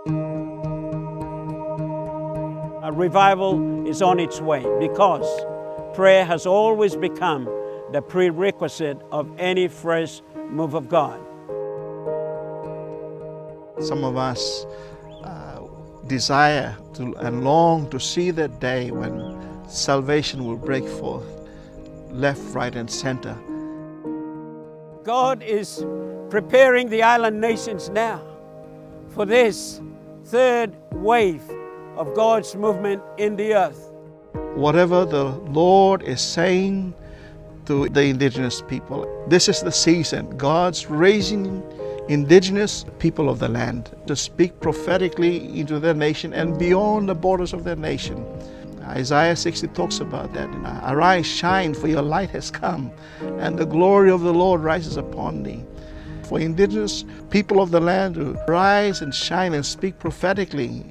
A revival is on its way because prayer has always become the prerequisite of any fresh move of God. Some of us desire to and long to see that day when salvation will break forth, left, right, and center. God is preparing the island nations now for this third wave of God's movement in the earth. Whatever the Lord is saying to the indigenous people, this is the season. God's raising indigenous people of the land to speak prophetically into their nation and beyond the borders of their nation. Isaiah 60 talks about that. Arise, shine, for your light has come, and the glory of the Lord rises upon thee. For indigenous people of the land to rise and shine and speak prophetically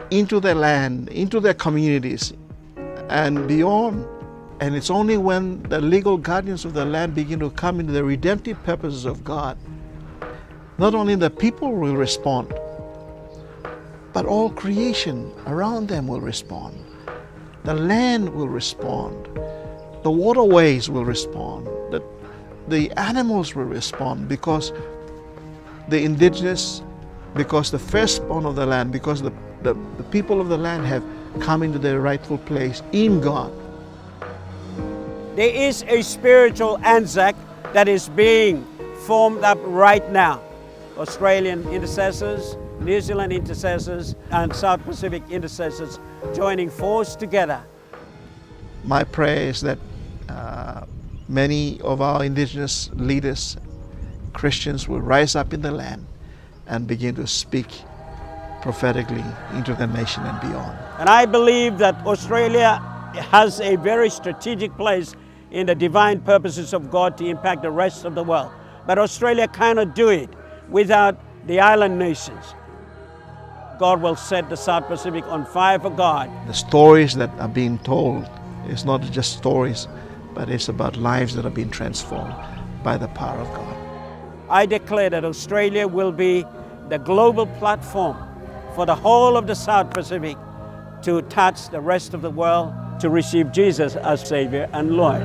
into their land, into their communities, and beyond. And it's only when the legal guardians of the land begin to come into the redemptive purposes of God, not only the people will respond, but all creation around them will respond. The land will respond. The waterways will respond. The animals will respond because the indigenous, because the firstborn of the land, because the people of the land have come into their rightful place in God. There is a spiritual Anzac that is being formed up right now. Australian intercessors, New Zealand intercessors, and South Pacific intercessors joining force together. My prayer is that many of our indigenous leaders, Christians, will rise up in the land and begin to speak prophetically into the nation and beyond. And I believe that Australia has a very strategic place in the divine purposes of God to impact the rest of the world. But Australia cannot do it without the island nations. God will set the South Pacific on fire for God. The stories that are being told is not just stories, but it's about lives that are being transformed by the power of God. I declare that Australia will be the global platform for the whole of the South Pacific to touch the rest of the world to receive Jesus as Savior and Lord.